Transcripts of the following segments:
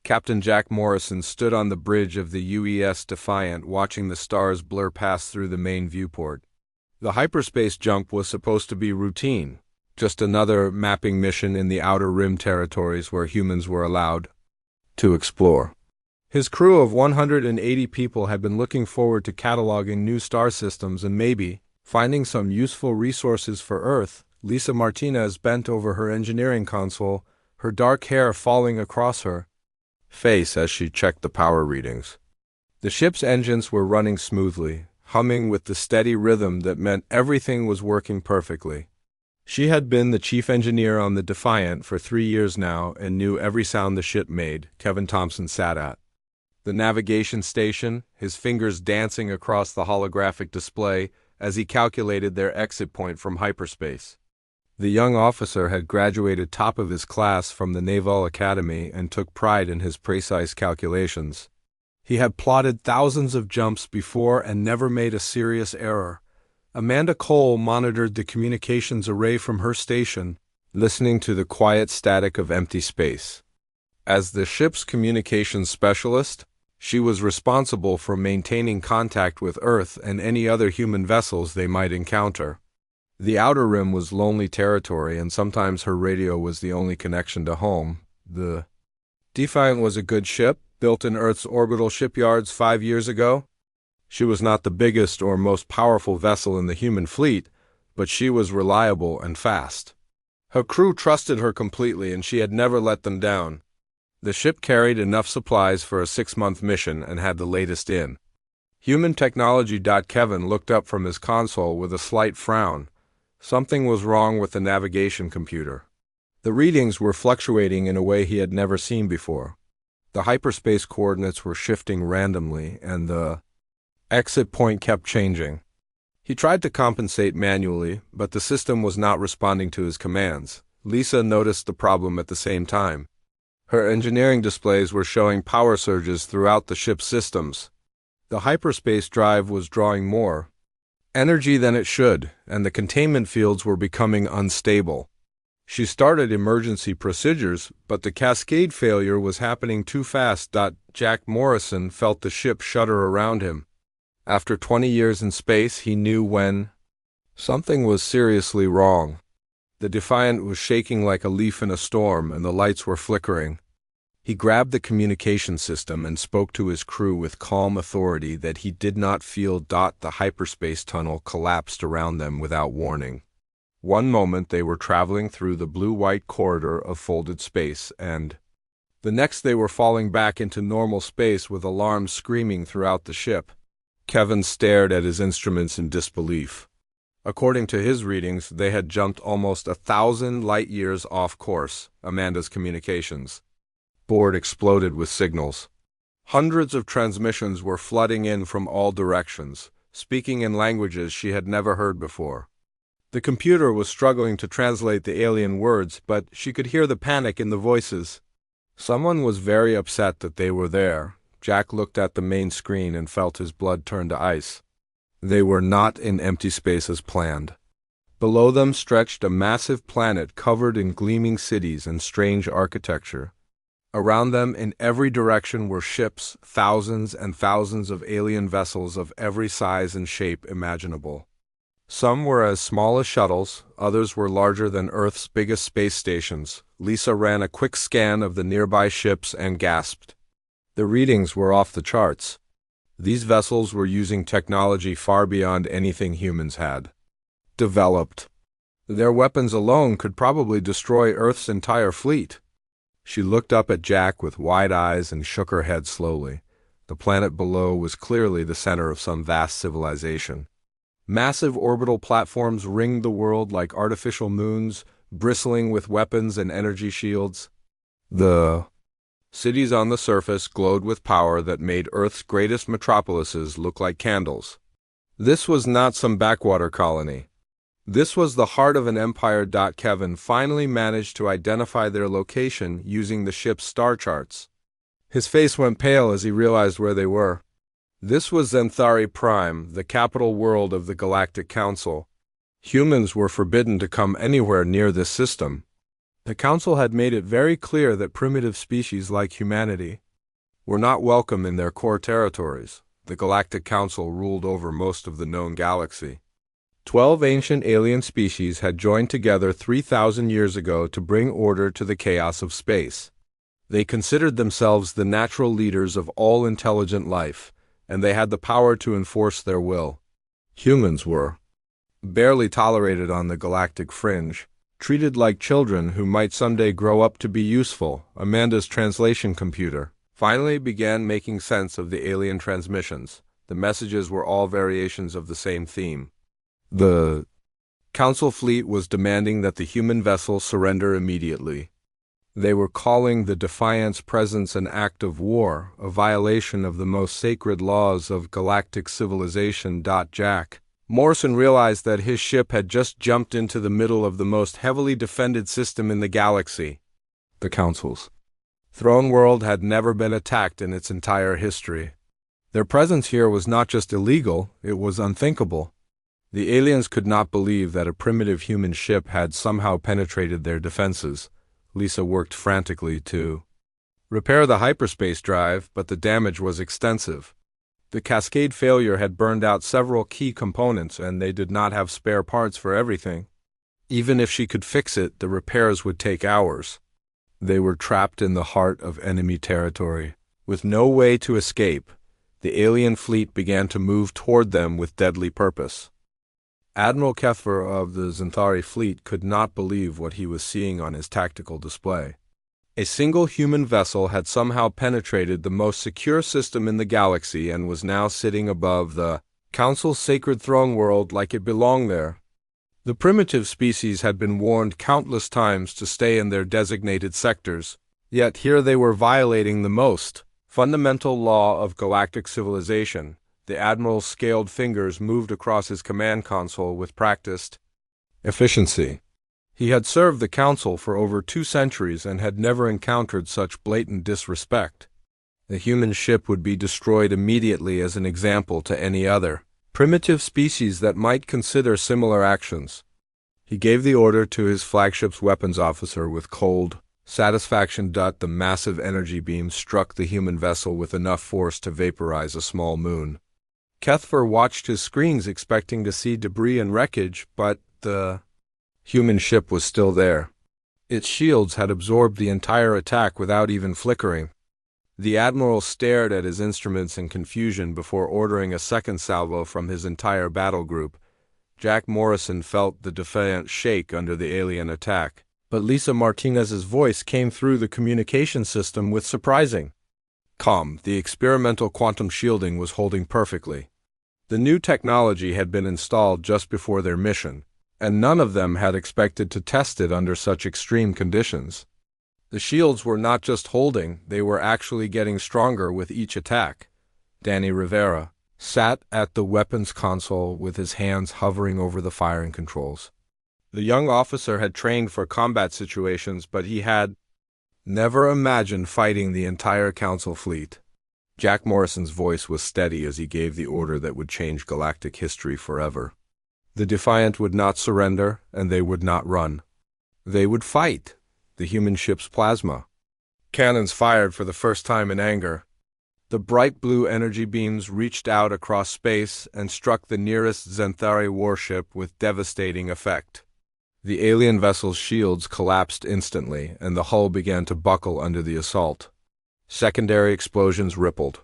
Captain Jack Morrison stood on the bridge of the UES Defiant watching the stars blur past through the main viewport. The hyperspace jump was supposed to be routine, just another mapping mission in the Outer Rim territories where humans were allowed to explore. His crew of 180 people had been looking forward to cataloging new star systems and maybe finding some useful resources for Earth. Lisa Martinez bent over her engineering console, her dark hair falling across her face as she checked the power readings. The ship's engines were running smoothly, humming with the steady rhythm that meant everything was working perfectly. She had been the chief engineer on the Defiant for 3 years now and knew every sound the ship made. Kevin Thompson sat at the navigation station, his fingers dancing across the holographic display as he calculated their exit point from hyperspace. The young officer had graduated top of his class from the Naval Academy and took pride in his precise calculations. He had plotted thousands of jumps before and never made a serious error. Amanda Cole monitored the communications array from her station, listening to the quiet static of empty space. As the ship's communications specialist, she was responsible for maintaining contact with Earth and any other human vessels they might encounter. The Outer Rim was lonely territory, and sometimes her radio was the only connection to home. The Defiant was a good ship, built in Earth's orbital shipyards 5 years ago. She was not the biggest or most powerful vessel in the human fleet, but she was reliable and fast. Her crew trusted her completely, and she had never let them down. The ship carried enough supplies for a 6-month mission and had the latest in human technology. Kevin looked up from his console with a slight frown. Something was wrong with the navigation computer. The readings were fluctuating in a way he had never seen before. The hyperspace coordinates were shifting randomly, and the exit point kept changing. He tried to compensate manually, but the system was not responding to his commands. Lisa noticed the problem at the same time. Her engineering displays were showing power surges throughout the ship's systems. The hyperspace drive was drawing more energy than it should, and the containment fields were becoming unstable. She started emergency procedures, but the cascade failure was happening too fast. Jack Morrison felt the ship shudder around him. After 20 years in space, he knew when something was seriously wrong. The Defiant was shaking like a leaf in a storm, and the lights were flickering. He grabbed the communication system and spoke to his crew with calm authority that he did not feel. The hyperspace tunnel collapsed around them without warning. One moment they were traveling through the blue-white corridor of folded space, and the next they were falling back into normal space with alarms screaming throughout the ship. Kevin stared at his instruments in disbelief. According to his readings, they had jumped almost 1,000 light-years off course. Amanda's communications board exploded with signals. Hundreds of transmissions were flooding in from all directions, speaking in languages she had never heard before. The computer was struggling to translate the alien words, but she could hear the panic in the voices. Someone was very upset that they were there. Jack looked at the main screen and felt his blood turn to ice. They were not in empty space as planned. Below them stretched a massive planet covered in gleaming cities and strange architecture. Around them in every direction were ships, thousands and thousands of alien vessels of every size and shape imaginable. Some were as small as shuttles, others were larger than Earth's biggest space stations. Lisa ran a quick scan of the nearby ships and gasped. The readings were off the charts. These vessels were using technology far beyond anything humans had developed. Their weapons alone could probably destroy Earth's entire fleet. She looked up at Jack with wide eyes and shook her head slowly. The planet below was clearly the center of some vast civilization. Massive orbital platforms ringed the world like artificial moons, bristling with weapons and energy shields. The cities on the surface glowed with power that made Earth's greatest metropolises look like candles. This was not some backwater colony. This was the heart of an empire. Kevin finally managed to identify their location using the ship's star charts. His face went pale as he realized where they were. This was Zenthari Prime, the capital world of the Galactic Council. Humans were forbidden to come anywhere near this system. The Council had made it very clear that primitive species like humanity were not welcome in their core territories. The Galactic Council ruled over most of the known galaxy. 12 ancient alien species had joined together 3,000 years ago to bring order to the chaos of space. They considered themselves the natural leaders of all intelligent life, and they had the power to enforce their will. Humans were barely tolerated on the galactic fringe, treated like children who might someday grow up to be useful. Amanda's translation computer finally began making sense of the alien transmissions. The messages were all variations of the same theme. The Council fleet was demanding that the human vessel surrender immediately. They were calling the Defiant's presence an act of war, a violation of the most sacred laws of galactic civilization. Jack Morrison realized that his ship had just jumped into the middle of the most heavily defended system in the galaxy. The Council's throne world had never been attacked in its entire history. Their presence here was not just illegal, it was unthinkable. The aliens could not believe that a primitive human ship had somehow penetrated their defenses. Lisa worked frantically to repair the hyperspace drive, but the damage was extensive. The cascade failure had burned out several key components, and they did not have spare parts for everything. Even if she could fix it, the repairs would take hours. They were trapped in the heart of enemy territory. With no way to escape, the alien fleet began to move toward them with deadly purpose. Admiral Kethver of the Xanthari fleet could not believe what he was seeing on his tactical display. A single human vessel had somehow penetrated the most secure system in the galaxy and was now sitting above the Council's sacred throne world like it belonged there. The primitive species had been warned countless times to stay in their designated sectors, yet here they were violating the most fundamental law of galactic civilization. The Admiral's scaled fingers moved across his command console with practiced efficiency. He had served the Council for over 2 centuries and had never encountered such blatant disrespect. The human ship would be destroyed immediately as an example to any other primitive species that might consider similar actions. He gave the order to his flagship's weapons officer with cold satisfaction. The massive energy beam struck the human vessel with enough force to vaporize a small moon. Kethver watched his screens expecting to see debris and wreckage, but the human ship was still there. Its shields had absorbed the entire attack without even flickering. The Admiral stared at his instruments in confusion before ordering a second salvo from his entire battle group. Jack Morrison felt the Defiant shake under the alien attack, but Lisa Martinez's voice came through the communication system with surprising calm. The experimental quantum shielding was holding perfectly. The new technology had been installed just before their mission, and none of them had expected to test it under such extreme conditions. The shields were not just holding, they were actually getting stronger with each attack. Danny Rivera sat at the weapons console with his hands hovering over the firing controls. The young officer had trained for combat situations, but he had never imagined fighting the entire Council fleet. Jack Morrison's voice was steady as he gave the order that would change galactic history forever. The Defiant would not surrender, and they would not run. They would fight. The human ship's plasma cannons fired for the first time in anger. The bright blue energy beams reached out across space and struck the nearest Xanthari warship with devastating effect. The alien vessel's shields collapsed instantly, and the hull began to buckle under the assault. Secondary explosions rippled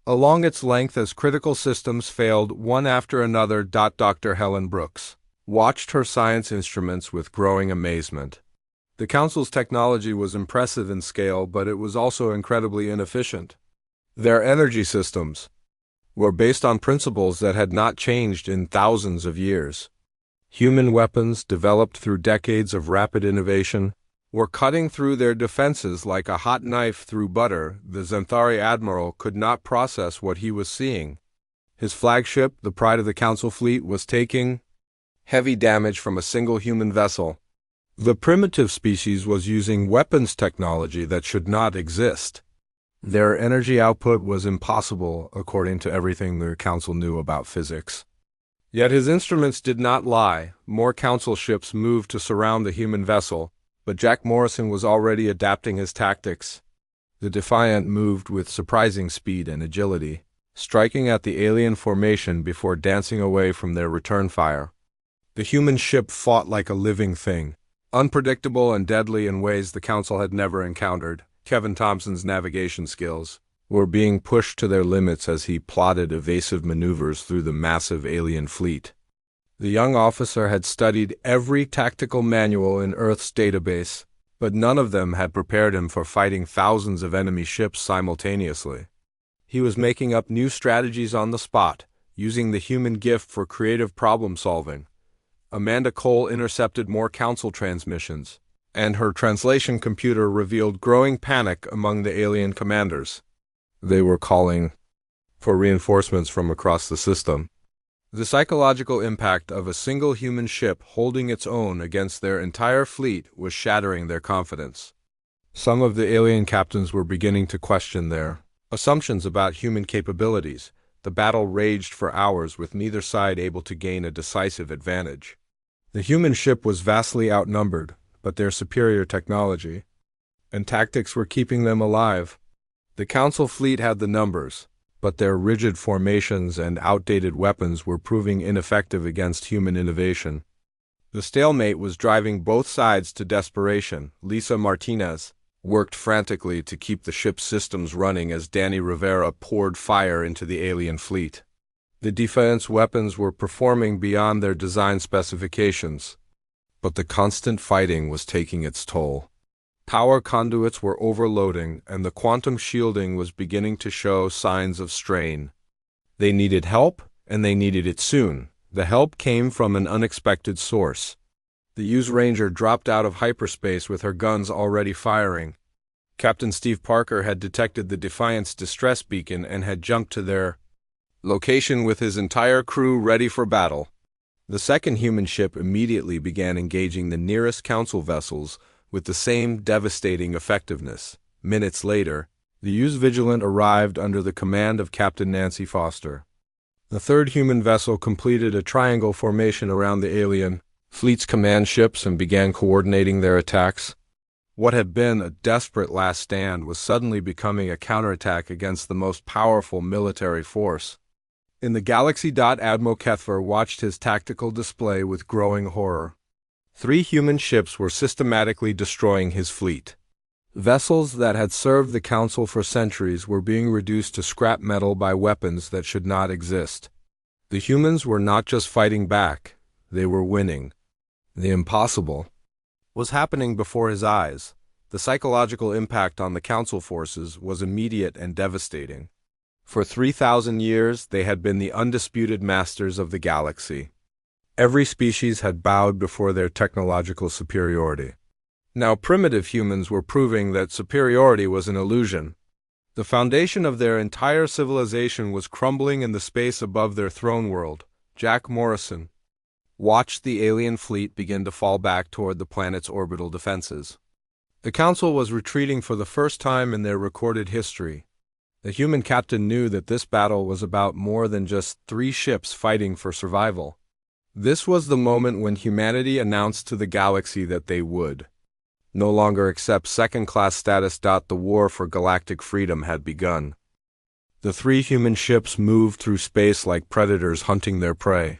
along its length as critical systems failed one after another. Dr. Helen Brooks watched her science instruments with growing amazement. The Council's technology was impressive in scale, but it was also incredibly inefficient. Their energy systems were based on principles that had not changed in thousands of years. Human weapons, developed through decades of rapid innovation, were cutting through their defenses like a hot knife through butter. The Xanthari Admiral could not process what he was seeing. His flagship, the pride of the Council fleet, was taking heavy damage from a single human vessel. The primitive species was using weapons technology that should not exist. Their energy output was impossible according to everything the Council knew about physics. Yet his instruments did not lie. More Council ships moved to surround the human vessel. But Jack Morrison was already adapting his tactics. The Defiant moved with surprising speed and agility, striking at the alien formation before dancing away from their return fire. The human ship fought like a living thing, unpredictable and deadly in ways the Council had never encountered. Kevin Thompson's navigation skills were being pushed to their limits as he plotted evasive maneuvers through the massive alien fleet. The young officer had studied every tactical manual in Earth's database, but none of them had prepared him for fighting thousands of enemy ships simultaneously. He was making up new strategies on the spot, using the human gift for creative problem-solving. Amanda Cole intercepted more Council transmissions, and her translation computer revealed growing panic among the alien commanders. They were calling for reinforcements from across the system. The psychological impact of a single human ship holding its own against their entire fleet was shattering their confidence. Some of the alien captains were beginning to question their assumptions about human capabilities. The battle raged for hours with neither side able to gain a decisive advantage. The human ship was vastly outnumbered, but their superior technology and tactics were keeping them alive. The Council fleet had the numbers, but their rigid formations and outdated weapons were proving ineffective against human innovation. The stalemate was driving both sides to desperation. Lisa Martinez worked frantically to keep the ship's systems running as Danny Rivera poured fire into the alien fleet. The defense weapons were performing beyond their design specifications, but the constant fighting was taking its toll. Power conduits were overloading, and the quantum shielding was beginning to show signs of strain. They needed help, and they needed it soon. The help came from an unexpected source. The Hughes Ranger dropped out of hyperspace with her guns already firing. Captain Steve Parker had detected the Defiant's distress beacon and had jumped to their location with his entire crew ready for battle. The second human ship immediately began engaging the nearest Council vessels with the same devastating effectiveness. Minutes later, the Hughes Vigilant arrived under the command of Captain Nancy Foster. The third human vessel completed a triangle formation around the alien fleet's command ships and began coordinating their attacks. What had been a desperate last stand was suddenly becoming a counterattack against the most powerful military force. In the galaxy. Admiral Kethver watched his tactical display with growing horror. 3 human ships were systematically destroying his fleet. Vessels that had served the Council for centuries were being reduced to scrap metal by weapons that should not exist. The humans were not just fighting back, they were winning. The impossible was happening before his eyes. The psychological impact on the Council forces was immediate and devastating. For 3,000 years, they had been the undisputed masters of the galaxy. Every species had bowed before their technological superiority. Now primitive humans were proving that superiority was an illusion. The foundation of their entire civilization was crumbling in the space above their throne world. Jack Morrison watched the alien fleet begin to fall back toward the planet's orbital defenses. The Council was retreating for the first time in their recorded history. The human captain knew that this battle was about more than just 3 ships fighting for survival. This was the moment when humanity announced to the galaxy that they would no longer accept second-class status. The war for galactic freedom had begun. The 3 human ships moved through space like predators hunting their prey.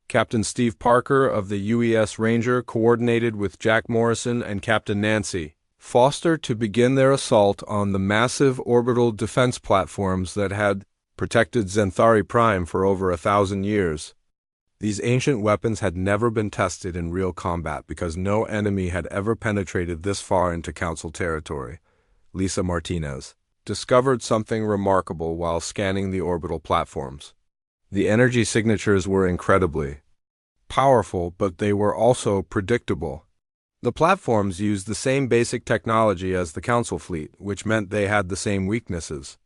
Captain Steve Parker of the UES Ranger coordinated with Jack Morrison and Captain Nancy Foster to begin their assault on the massive orbital defense platforms that had protected Zenthari Prime for over 1,000 years. These ancient weapons had never been tested in real combat because no enemy had ever penetrated this far into Council territory. Lisa Martinez discovered something remarkable while scanning the orbital platforms. The energy signatures were incredibly powerful, but they were also predictable. The platforms used the same basic technology as the Council fleet, which meant they had the same weaknesses.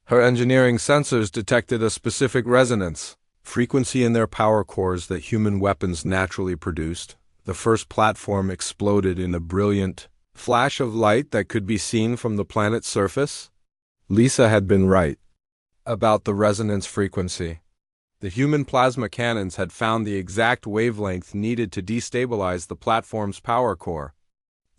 Her engineering sensors detected a specific resonance frequency in their power cores that human weapons naturally produced. The first platform exploded in a brilliant flash of light that could be seen from the planet's surface. Lisa had been right about the resonance frequency. The human plasma cannons had found the exact wavelength needed to destabilize the platform's power core.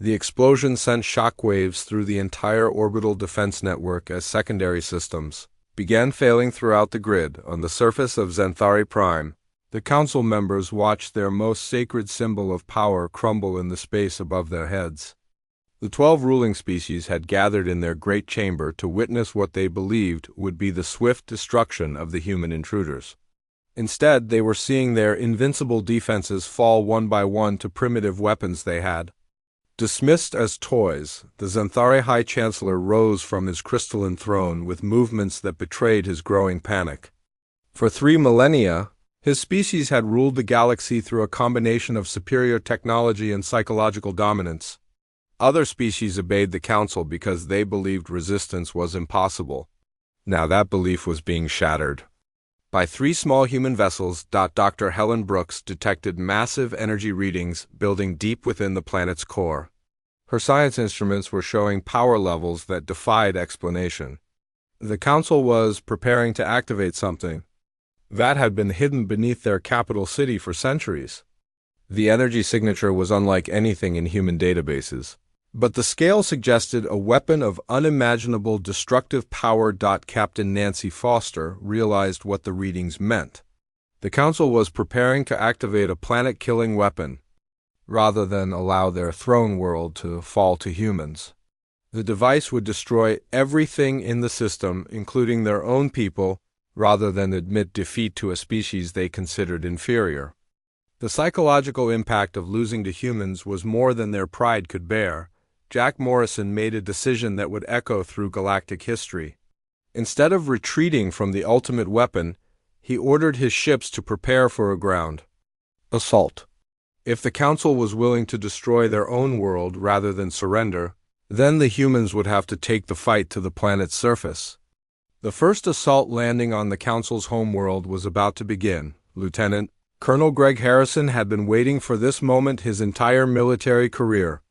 The explosion sent shockwaves through the entire orbital defense network as secondary systems began failing throughout the grid. On the surface of Xanthari Prime, the council members watched their most sacred symbol of power crumble in the space above their heads. The 12 ruling species had gathered in their great chamber to witness what they believed would be the swift destruction of the human intruders. Instead, they were seeing their invincible defenses fall one by one to primitive weapons they had. Dismissed as toys, the Xanthari High Chancellor rose from his crystalline throne with movements that betrayed his growing panic. For 3 millennia, his species had ruled the galaxy through a combination of superior technology and psychological dominance. Other species obeyed the council because they believed resistance was impossible. Now that belief was being shattered. By 3 small human vessels, Dr. Helen Brooks detected massive energy readings building deep within the planet's core. Her science instruments were showing power levels that defied explanation. The council was preparing to activate something that had been hidden beneath their capital city for centuries. The energy signature was unlike anything in human databases, but the scale suggested a weapon of unimaginable destructive power. Captain Nancy Foster realized what the readings meant. The council was preparing to activate a planet-killing weapon, rather than allow their throne world to fall to humans. The device would destroy everything in the system, including their own people, rather than admit defeat to a species they considered inferior. The psychological impact of losing to humans was more than their pride could bear. Jack Morrison made a decision that would echo through galactic history. Instead of retreating from the ultimate weapon, he ordered his ships to prepare for a ground assault. If the Council was willing to destroy their own world rather than surrender, then the humans would have to take the fight to the planet's surface. The first assault landing on the Council's homeworld was about to begin. Lieutenant Colonel Greg Harrison had been waiting for this moment his entire military career.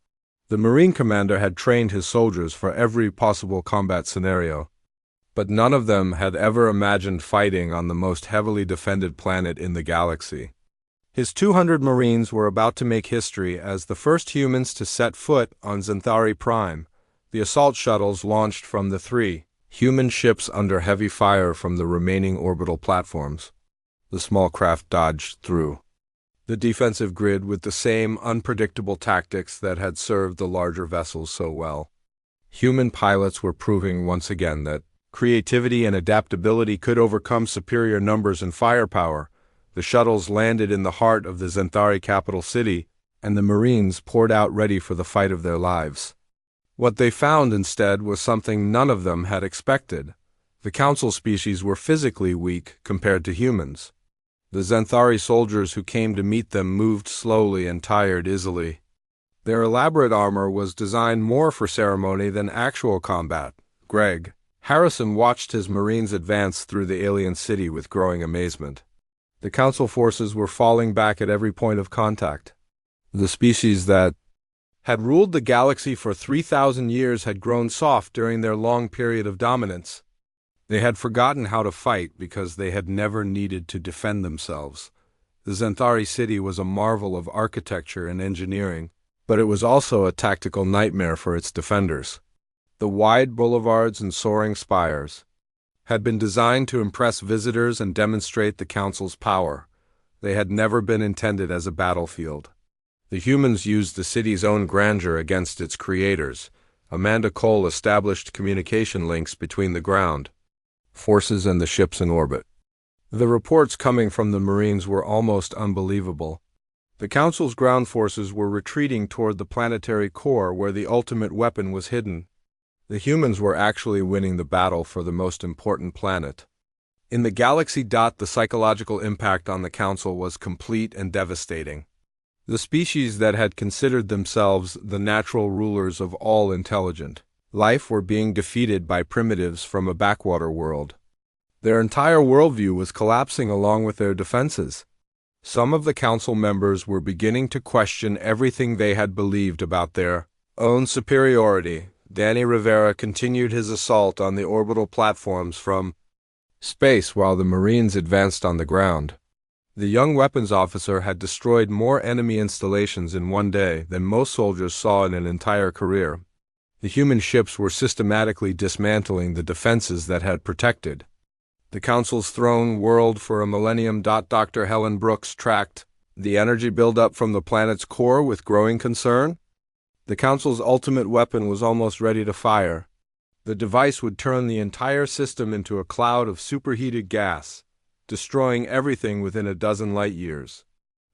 The Marine commander had trained his soldiers for every possible combat scenario, but none of them had ever imagined fighting on the most heavily defended planet in the galaxy. His 200 Marines were about to make history as the first humans to set foot on Xanthari Prime. The assault shuttles launched from the 3 human ships under heavy fire from the remaining orbital platforms. The small craft dodged through the defensive grid with the same unpredictable tactics that had served the larger vessels so well. Human pilots were proving once again that creativity and adaptability could overcome superior numbers and firepower. The shuttles landed in the heart of the Xanthari capital city, and the Marines poured out ready for the fight of their lives. What they found instead was something none of them had expected. The Council species were physically weak compared to humans. The Xanthari soldiers who came to meet them moved slowly and tired easily. Their elaborate armor was designed more for ceremony than actual combat. Greg Harrison watched his Marines advance through the alien city with growing amazement. The Council forces were falling back at every point of contact. The species that had ruled the galaxy for 3,000 years had grown soft during their long period of dominance. They had forgotten how to fight because they had never needed to defend themselves. The Xanthari city was a marvel of architecture and engineering, but it was also a tactical nightmare for its defenders. The wide boulevards and soaring spires had been designed to impress visitors and demonstrate the Council's power. They had never been intended as a battlefield. The humans used the city's own grandeur against its creators. Amanda Cole established communication links between the ground forces and the ships in orbit. The reports coming from the Marines were almost unbelievable. The Council's ground forces were retreating toward the planetary core where the ultimate weapon was hidden. The humans were actually winning the battle for the most important planet. In the galaxy. The psychological impact on the Council was complete and devastating. The species that had considered themselves the natural rulers of all intelligent life were being defeated by primitives from a backwater world. Their entire worldview was collapsing along with their defenses. Some of the Council members were beginning to question everything they had believed about their own superiority. Danny Rivera continued his assault on the orbital platforms from space while the Marines advanced on the ground. The young weapons officer had destroyed more enemy installations in one day than most soldiers saw in an entire career. The human ships were systematically dismantling the defenses that had protected the Council's throne world for a millennium. Dr. Helen Brooks tracked the energy buildup from the planet's core with growing concern. The Council's ultimate weapon was almost ready to fire. The device would turn the entire system into a cloud of superheated gas, destroying everything within a dozen light years.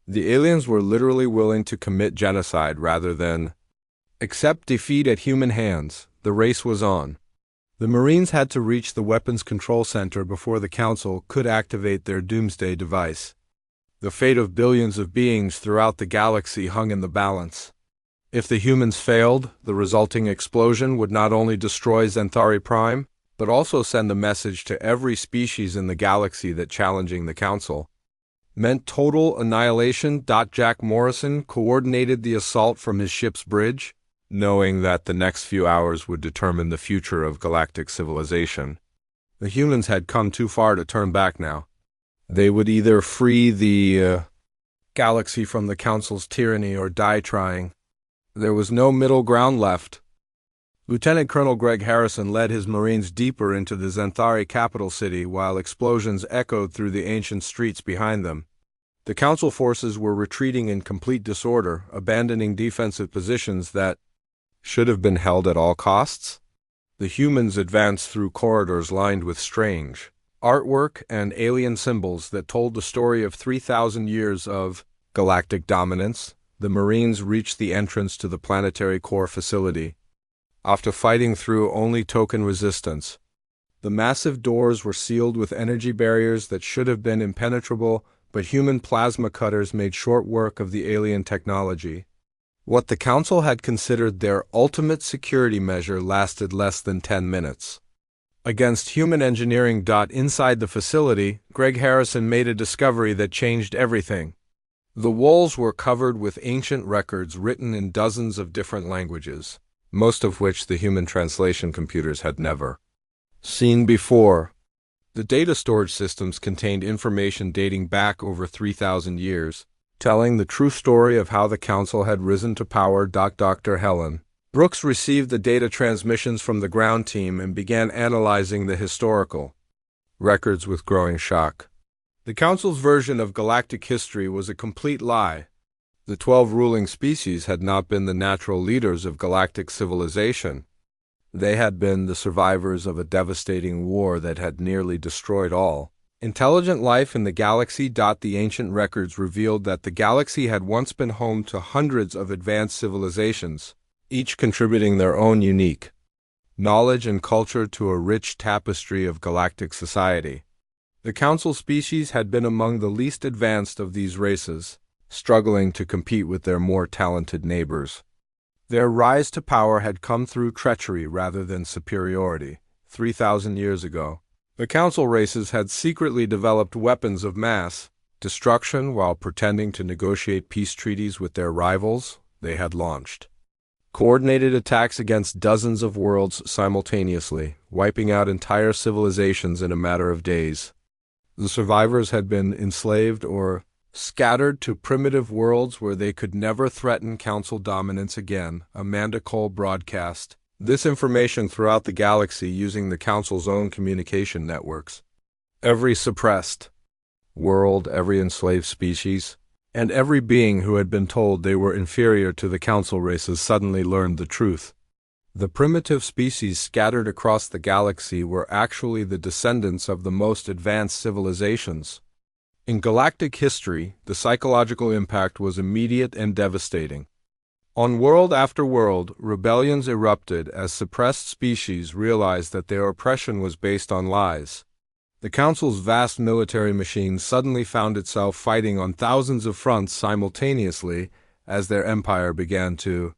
The aliens were literally willing to commit genocide rather than accept defeat at human hands. The race was on. The Marines had to reach the weapons control center before the Council could activate their doomsday device. The fate of billions of beings throughout the galaxy hung in the balance. If the humans failed, the resulting explosion would not only destroy Xanthari Prime, but also send a message to every species in the galaxy that challenging the Council meant total annihilation. Jack Morrison coordinated the assault from his ship's bridge, knowing that the next few hours would determine the future of galactic civilization. The humans had come too far to turn back now. They would either free the galaxy from the Council's tyranny or die trying. There was no middle ground left. Lieutenant Colonel Greg Harrison led his Marines deeper into the Xanthari capital city while explosions echoed through the ancient streets behind them. The Council forces were retreating in complete disorder, abandoning defensive positions that should have been held at all costs. The humans advanced through corridors lined with strange artwork and alien symbols that told the story of 3,000 years of galactic dominance. The Marines reached the entrance to the planetary core facility. After fighting through only token resistance, the massive doors were sealed with energy barriers that should have been impenetrable, but human plasma cutters made short work of the alien technology. What the Council had considered their ultimate security measure lasted less than 10 minutes. Against human engineering. Inside the facility, Greg Harrison made a discovery that changed everything. The walls were covered with ancient records written in dozens of different languages, most of which the human translation computers had never seen before. The data storage systems contained information dating back over 3,000 years, telling the true story of how the Council had risen to power. Dr. Helen Brooks received the data transmissions from the ground team and began analyzing the historical records with growing shock. The Council's version of galactic history was a complete lie. The 12 ruling species had not been the natural leaders of galactic civilization. They had been the survivors of a devastating war that had nearly destroyed all intelligent life in the galaxy. The ancient records revealed that the galaxy had once been home to hundreds of advanced civilizations, each contributing their own unique knowledge and culture to a rich tapestry of galactic society. The Council species had been among the least advanced of these races, struggling to compete with their more talented neighbors. Their rise to power had come through treachery rather than superiority. 3,000 years ago, the Council races had secretly developed weapons of mass destruction while pretending to negotiate peace treaties with their rivals. They had launched coordinated attacks against dozens of worlds simultaneously, wiping out entire civilizations in a matter of days. The survivors had been enslaved or scattered to primitive worlds where they could never threaten Council dominance again. Amanda Cole broadcast this information throughout the galaxy using the Council's own communication networks. Every suppressed world, every enslaved species, and every being who had been told they were inferior to the Council races suddenly learned the truth. The primitive species scattered across the galaxy were actually the descendants of the most advanced civilizations. In galactic history, the psychological impact was immediate and devastating. On world after world, rebellions erupted as suppressed species realized that their oppression was based on lies. The Council's vast military machine suddenly found itself fighting on thousands of fronts simultaneously as their empire began to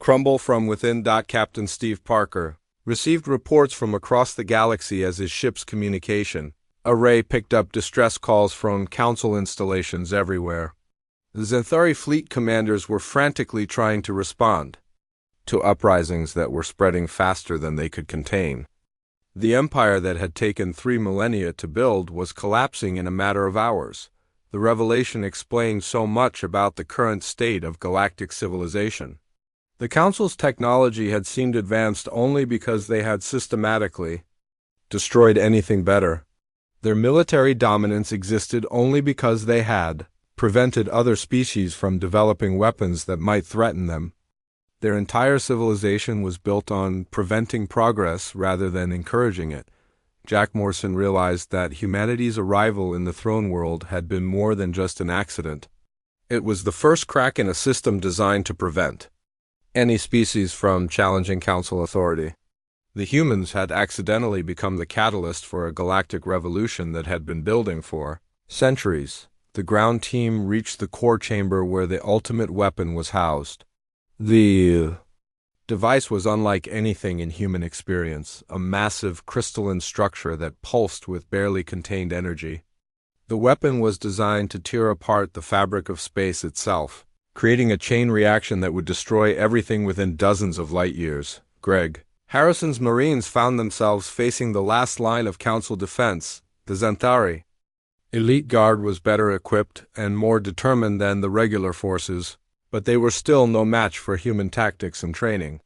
crumble from within. Captain Steve Parker received reports from across the galaxy as his ship's communication array picked up distress calls from Council installations everywhere. The Xanthari fleet commanders were frantically trying to respond to uprisings that were spreading faster than they could contain. The empire that had taken 3 millennia to build was collapsing in a matter of hours. The revelation explained so much about the current state of galactic civilization. The Council's technology had seemed advanced only because they had systematically destroyed anything better. Their military dominance existed only because they had prevented other species from developing weapons that might threaten them. Their entire civilization was built on preventing progress rather than encouraging it. Jack Morrison realized that humanity's arrival in the throne world had been more than just an accident. It was the first crack in a system designed to prevent any species from challenging Council authority. The humans had accidentally become the catalyst for a galactic revolution that had been building for centuries. The ground team reached the core chamber where the ultimate weapon was housed. The device was unlike anything in human experience, a massive crystalline structure that pulsed with barely contained energy. The weapon was designed to tear apart the fabric of space itself, creating a chain reaction that would destroy everything within dozens of light years. Greg Harrison's Marines found themselves facing the last line of Council defense, the Xanthari. Elite Guard was better equipped and more determined than the regular forces, but they were still no match for human tactics and training.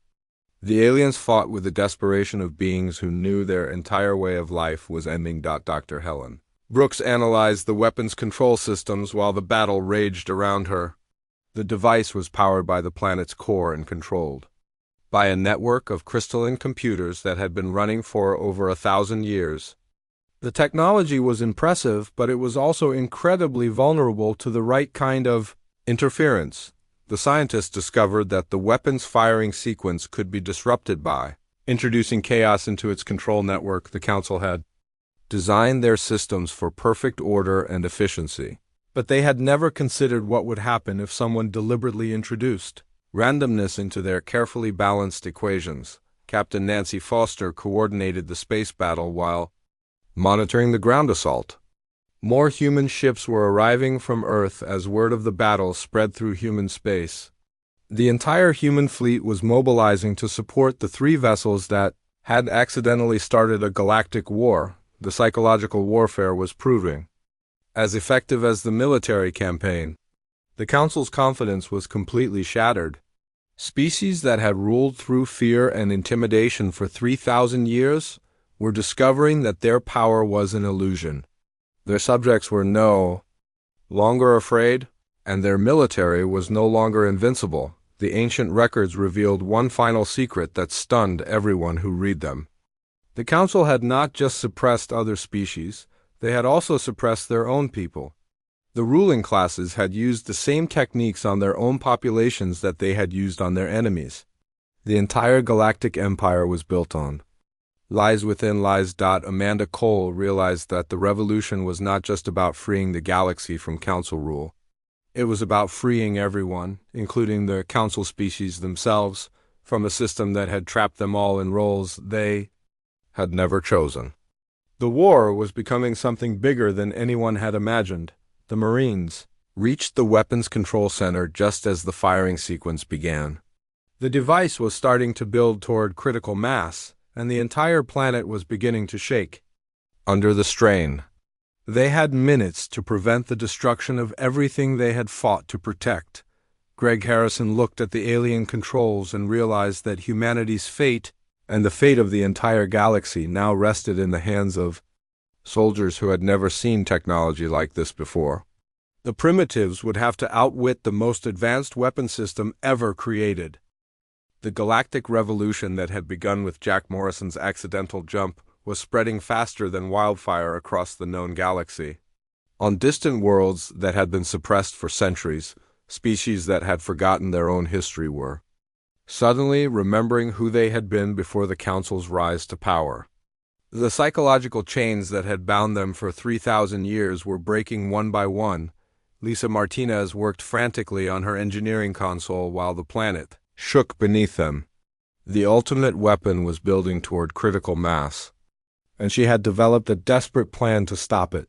The aliens fought with the desperation of beings who knew their entire way of life was ending. Dr. Helen Brooks analyzed the weapons control systems while the battle raged around her. The device was powered by the planet's core and controlled by a network of crystalline computers that had been running for over 1,000 years. The technology was impressive, but it was also incredibly vulnerable to the right kind of interference. The scientists discovered that the weapon's firing sequence could be disrupted by introducing chaos into its control network. The Council had designed their systems for perfect order and efficiency, but they had never considered what would happen if someone deliberately introduced randomness into their carefully balanced equations. Captain Nancy Foster coordinated the space battle while monitoring the ground assault. More human ships were arriving from Earth as word of the battle spread through human space. The entire human fleet was mobilizing to support the 3 vessels that had accidentally started a galactic war. The psychological warfare was proving as effective as the military campaign. The Council's confidence was completely shattered. Species that had ruled through fear and intimidation for 3,000 years were discovering that their power was an illusion. Their subjects were no longer afraid, and their military was no longer invincible. The ancient records revealed one final secret that stunned everyone who read them. The Council had not just suppressed other species, they had also suppressed their own people. The ruling classes had used the same techniques on their own populations that they had used on their enemies. The entire galactic empire was built on lies within lies. Amanda Cole realized that the revolution was not just about freeing the galaxy from Council rule. It was about freeing everyone, including the Council species themselves, from a system that had trapped them all in roles they had never chosen. The war was becoming something bigger than anyone had imagined. The Marines reached the weapons control center just as the firing sequence began. The device was starting to build toward critical mass, and the entire planet was beginning to shake under the strain. They had minutes to prevent the destruction of everything they had fought to protect. Greg Harrison looked at the alien controls and realized that humanity's fate and the fate of the entire galaxy now rested in the hands of soldiers who had never seen technology like this before. The primitives would have to outwit the most advanced weapon system ever created. The galactic revolution that had begun with Jack Morrison's accidental jump was spreading faster than wildfire across the known galaxy. On distant worlds that had been suppressed for centuries, species that had forgotten their own history were suddenly remembering who they had been before the Council's rise to power. The psychological chains that had bound them for 3,000 years were breaking one by one. Lisa Martinez worked frantically on her engineering console while the planet shook beneath them. The ultimate weapon was building toward critical mass, and she had developed a desperate plan to stop it.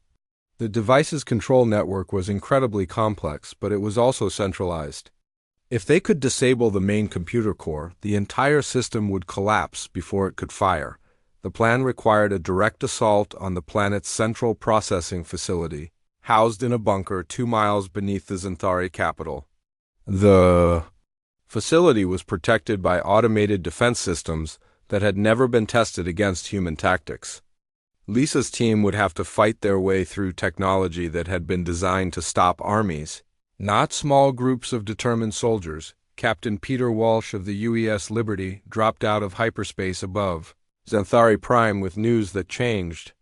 The device's control network was incredibly complex, but it was also centralized. If they could disable the main computer core, the entire system would collapse before it could fire. The plan required a direct assault on the planet's central processing facility, housed in a bunker 2 miles beneath the Xanthari capital. The facility was protected by automated defense systems that had never been tested against human tactics. Lisa's team would have to fight their way through technology that had been designed to stop armies, not small groups of determined soldiers. Captain Peter Walsh of the UES Liberty dropped out of hyperspace above Xanthari Prime with news that changed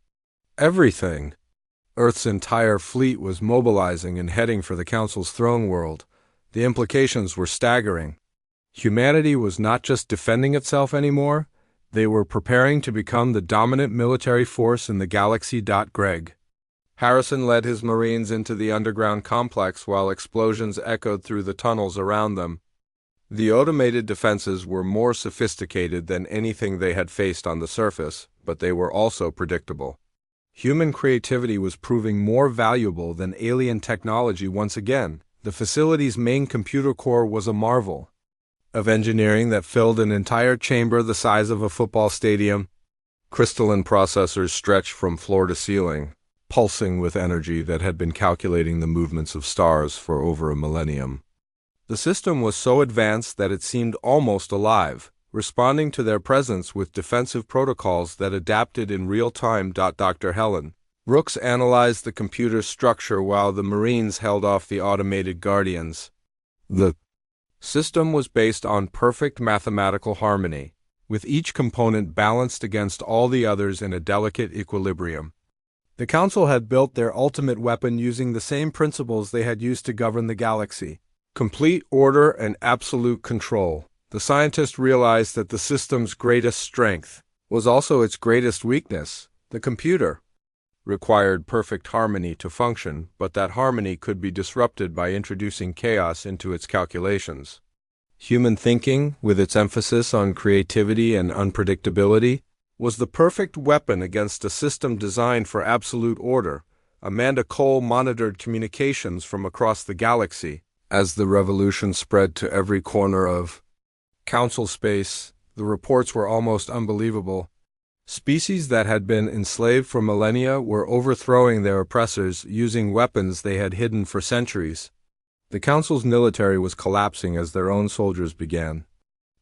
everything. Earth's entire fleet was mobilizing and heading for the Council's throne world. The implications were staggering. Humanity was not just defending itself anymore, they were preparing to become the dominant military force in the galaxy. Greg Harrison led his Marines into the underground complex while explosions echoed through the tunnels around them. The automated defenses were more sophisticated than anything they had faced on the surface, but they were also predictable. Human creativity was proving more valuable than alien technology once again. The facility's main computer core was a marvel of engineering that filled an entire chamber the size of a football stadium. Crystalline processors stretched from floor to ceiling, pulsing with energy that had been calculating the movements of stars for over a millennium. The system was so advanced that it seemed almost alive, responding to their presence with defensive protocols that adapted in real time. Dr. Helen Brooks analyzed the computer's structure while the Marines held off the automated guardians. The system was based on perfect mathematical harmony, with each component balanced against all the others in a delicate equilibrium. The Council had built their ultimate weapon using the same principles they had used to govern the galaxy: complete order and absolute control. The scientists realized that the system's greatest strength was also its greatest weakness. The computer required perfect harmony to function, but that harmony could be disrupted by introducing chaos into its calculations. Human thinking, with its emphasis on creativity and unpredictability, was the perfect weapon against a system designed for absolute order. Amanda Cole monitored communications from across the galaxy. As the revolution spread to every corner of Council space, the reports were almost unbelievable. Species that had been enslaved for millennia were overthrowing their oppressors using weapons they had hidden for centuries. The Council's military was collapsing as their own soldiers began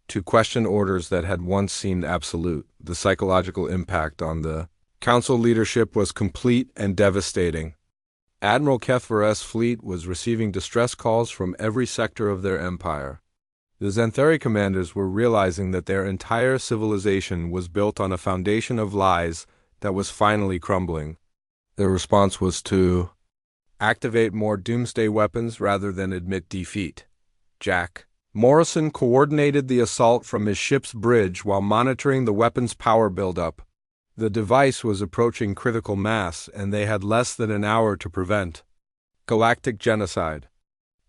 to question orders that had once seemed absolute. The psychological impact on the Council leadership was complete and devastating. Admiral Kethvar's fleet was receiving distress calls from every sector of their empire. The Xanthari commanders were realizing that their entire civilization was built on a foundation of lies that was finally crumbling. Their response was to activate more doomsday weapons rather than admit defeat. Jack Morrison coordinated the assault from his ship's bridge while monitoring the weapon's power buildup. The device was approaching critical mass, and they had less than an hour to prevent galactic genocide.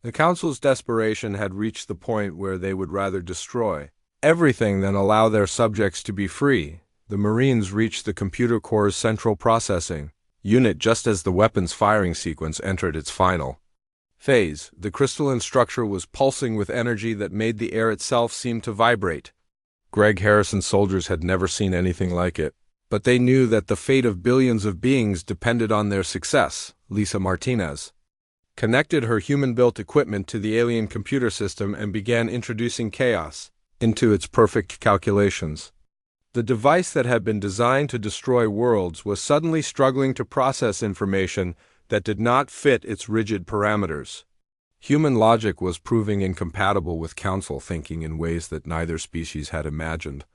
The Council's desperation had reached the point where they would rather destroy everything than allow their subjects to be free. The Marines reached the computer core's central processing unit just as the weapon's firing sequence entered its final phase. The crystalline structure was pulsing with energy that made the air itself seem to vibrate. Greg Harrison's soldiers had never seen anything like it, but they knew that the fate of billions of beings depended on their success. Lisa Martinez connected her human-built equipment to the alien computer system and began introducing chaos into its perfect calculations. The device that had been designed to destroy worlds was suddenly struggling to process information that did not fit its rigid parameters. Human logic was proving incompatible with Council thinking in ways that neither species had imagined.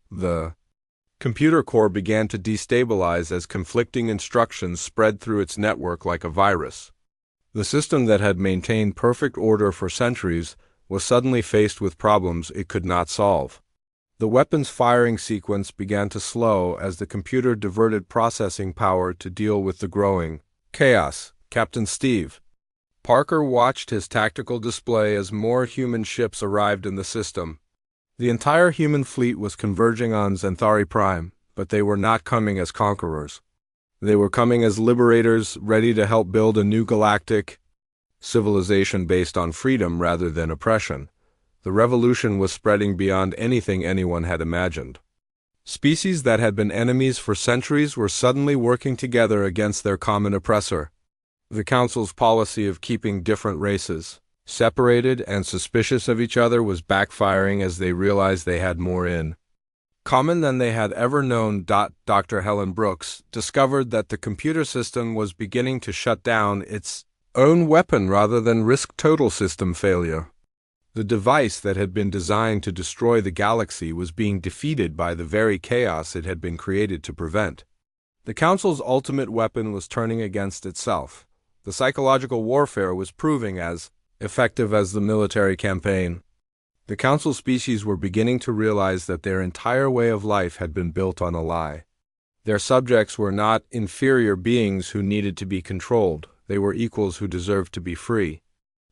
The computer core began to destabilize as conflicting instructions spread through its network like a virus. The system that had maintained perfect order for centuries was suddenly faced with problems it could not solve. The weapon's firing sequence began to slow as the computer diverted processing power to deal with the growing chaos. Captain Steve Parker watched his tactical display as more human ships arrived in the system. The entire human fleet was converging on Xanthari Prime, but they were not coming as conquerors. They were coming as liberators, ready to help build a new galactic civilization based on freedom rather than oppression. The revolution was spreading beyond anything anyone had imagined. Species that had been enemies for centuries were suddenly working together against their common oppressor. The Council's policy of keeping different races separated and suspicious of each other was backfiring as they realized they had more in common than they had ever known. Dr. Helen Brooks discovered that the computer system was beginning to shut down its own weapon rather than risk total system failure. The device that had been designed to destroy the galaxy was being defeated by the very chaos it had been created to prevent. The Council's ultimate weapon was turning against itself. The psychological warfare was proving as effective as the military campaign. The Council species were beginning to realize that their entire way of life had been built on a lie. Their subjects were not inferior beings who needed to be controlled. They were equals who deserved to be free.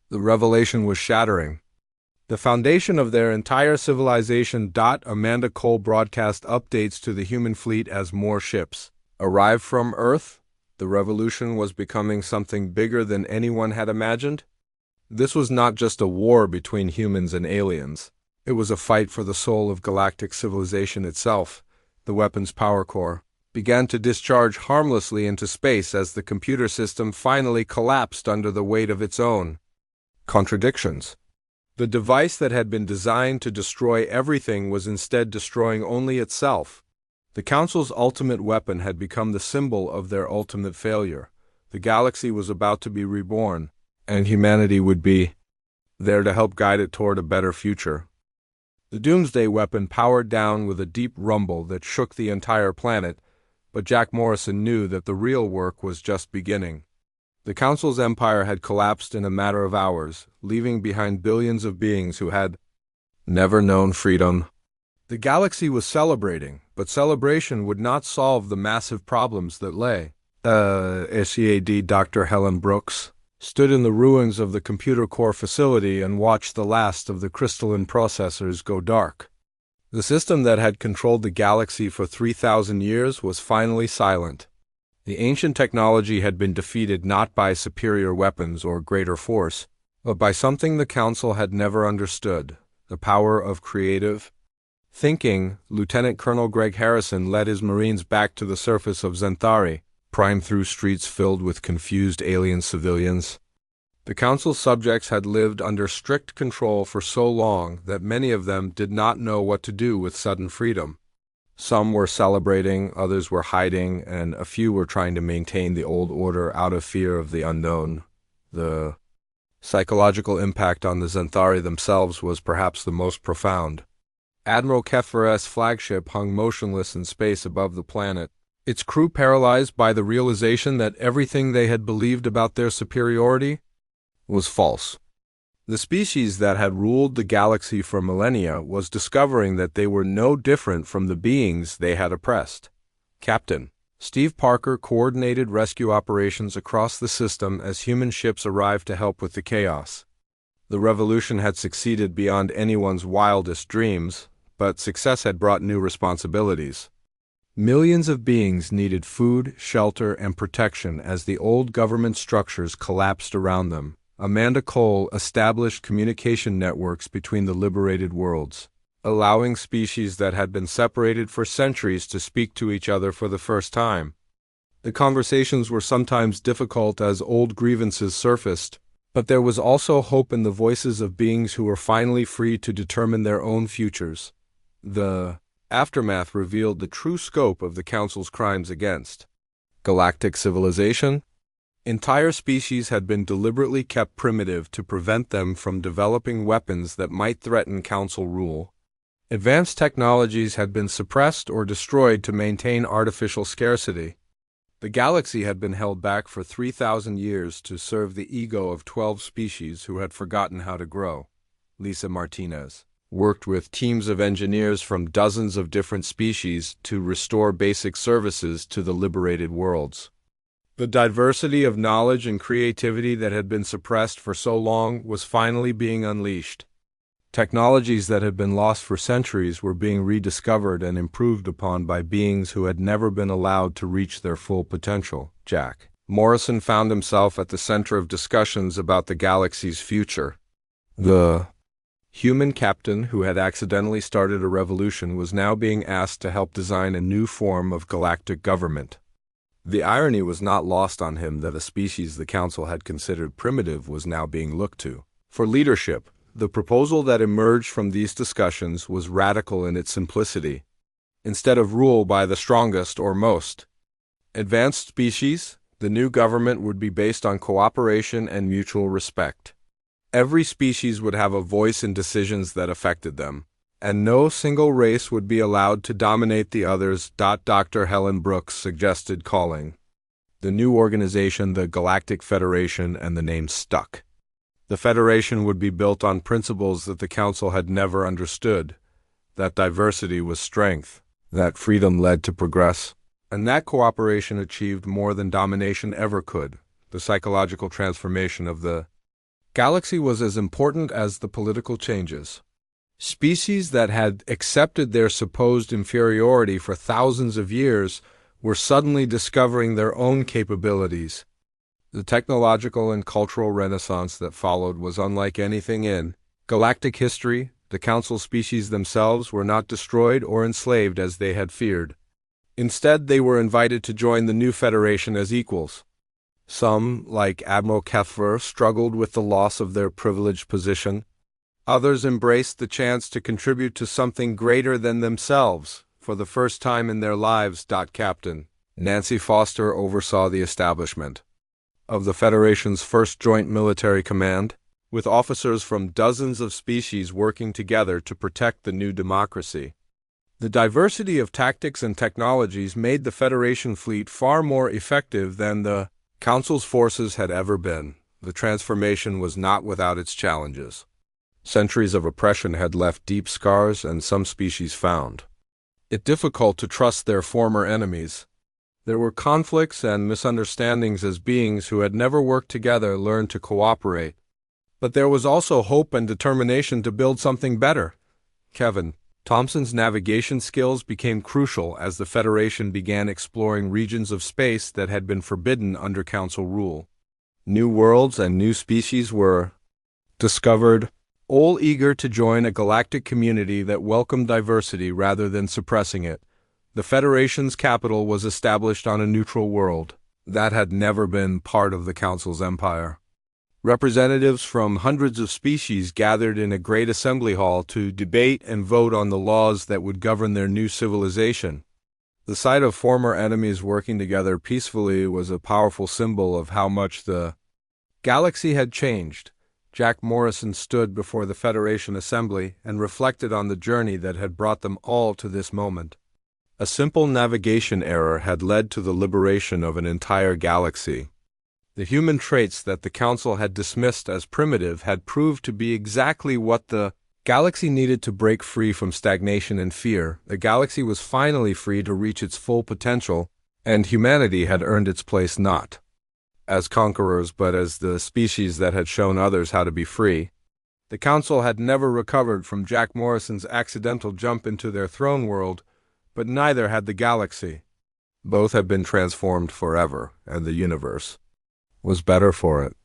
The revelation was shattering. The foundation of their entire civilization. Amanda Cole broadcast updates to the human fleet as more ships arrived from Earth. The revolution was becoming something bigger than anyone had imagined. This was not just a war between humans and aliens. It was a fight for the soul of galactic civilization itself. The weapon's power core began to discharge harmlessly into space as the computer system finally collapsed under the weight of its own contradictions. The device that had been designed to destroy everything was instead destroying only itself. The Council's ultimate weapon had become the symbol of their ultimate failure. The galaxy was about to be reborn, and humanity would be there to help guide it toward a better future. The doomsday weapon powered down with a deep rumble that shook the entire planet, but Jack Morrison knew that the real work was just beginning. The Council's empire had collapsed in a matter of hours, leaving behind billions of beings who had never known freedom. The galaxy was celebrating, but celebration would not solve the massive problems that lay. SEAD Dr. Helen Brooks stood in the ruins of the computer core facility and watched the last of the crystalline processors go dark. The system that had controlled the galaxy for 3,000 years was finally silent. The ancient technology had been defeated not by superior weapons or greater force, but by something the Council had never understood: the power of creative thinking. Lieutenant Colonel Greg Harrison led his Marines back to the surface of Xanthari, primed through streets filled with confused alien civilians. The Council's subjects had lived under strict control for so long that many of them did not know what to do with sudden freedom. Some were celebrating, others were hiding, and a few were trying to maintain the old order out of fear of the unknown. The psychological impact on the Xanthari themselves was perhaps the most profound. Admiral Keffer's flagship hung motionless in space above the planet, its crew paralyzed by the realization that everything they had believed about their superiority was false. The species that had ruled the galaxy for millennia was discovering that they were no different from the beings they had oppressed. Captain Steve Parker coordinated rescue operations across the system as human ships arrived to help with the chaos. The revolution had succeeded beyond anyone's wildest dreams, but success had brought new responsibilities. Millions of beings needed food, shelter, and protection as the old government structures collapsed around them. Amanda Cole established communication networks between the liberated worlds, allowing species that had been separated for centuries to speak to each other for the first time. The conversations were sometimes difficult as old grievances surfaced, but there was also hope in the voices of beings who were finally free to determine their own futures. The aftermath revealed the true scope of the Council's crimes against galactic civilization. Entire species had been deliberately kept primitive to prevent them from developing weapons that might threaten Council rule. Advanced technologies had been suppressed or destroyed to maintain artificial scarcity. The galaxy had been held back for 3,000 years to serve the ego of 12 species who had forgotten how to grow. Lisa Martinez worked with teams of engineers from dozens of different species to restore basic services to the liberated worlds. The diversity of knowledge and creativity that had been suppressed for so long was finally being unleashed. Technologies that had been lost for centuries were being rediscovered and improved upon by beings who had never been allowed to reach their full potential. Jack Morrison found himself at the center of discussions about the galaxy's future. The human captain who had accidentally started a revolution was now being asked to help design a new form of galactic government. The irony was not lost on him that a species the Council had considered primitive was now being looked to for leadership. The proposal that emerged from these discussions was radical in its simplicity. Instead of rule by the strongest or most advanced species, the new government would be based on cooperation and mutual respect. Every species would have a voice in decisions that affected them, and no single race would be allowed to dominate the others. Dr. Helen Brooks suggested calling the new organization the Galactic Federation, and the name stuck. The Federation would be built on principles that the Council had never understood, that diversity was strength, that freedom led to progress, and that cooperation achieved more than domination ever could. The psychological transformation of the galaxy was as important as the political changes. Species that had accepted their supposed inferiority for thousands of years were suddenly discovering their own capabilities. The technological and cultural renaissance that followed was unlike anything in galactic history. The Council species themselves were not destroyed or enslaved as they had feared. Instead, they were invited to join the new Federation as equals. Some, like Admiral Keffer, struggled with the loss of their privileged position. Others embraced the chance to contribute to something greater than themselves for the first time in their lives. Captain Nancy Foster oversaw the establishment of the Federation's first joint military command, with officers from dozens of species working together to protect the new democracy. The diversity of tactics and technologies made the Federation fleet far more effective than the Council's forces had ever been. The transformation was not without its challenges. Centuries of oppression had left deep scars, and some species found it difficult to trust their former enemies. There were conflicts and misunderstandings as beings who had never worked together learned to cooperate. But there was also hope and determination to build something better. Kevin Thompson's navigation skills became crucial as the Federation began exploring regions of space that had been forbidden under Council rule. New worlds and new species were discovered, all eager to join a galactic community that welcomed diversity rather than suppressing it. The Federation's capital was established on a neutral world that had never been part of the Council's empire. Representatives from hundreds of species gathered in a great assembly hall to debate and vote on the laws that would govern their new civilization. The sight of former enemies working together peacefully was a powerful symbol of how much the galaxy had changed. Jack Morrison stood before the Federation Assembly and reflected on the journey that had brought them all to this moment. A simple navigation error had led to the liberation of an entire galaxy. The human traits that the Council had dismissed as primitive had proved to be exactly what the galaxy needed to break free from stagnation and fear. The galaxy was finally free to reach its full potential, and humanity had earned its place not as conquerors but as the species that had shown others how to be free. The Council had never recovered from Jack Morrison's accidental jump into their throne world, but neither had the galaxy. Both had been transformed forever, and the universe was better for it.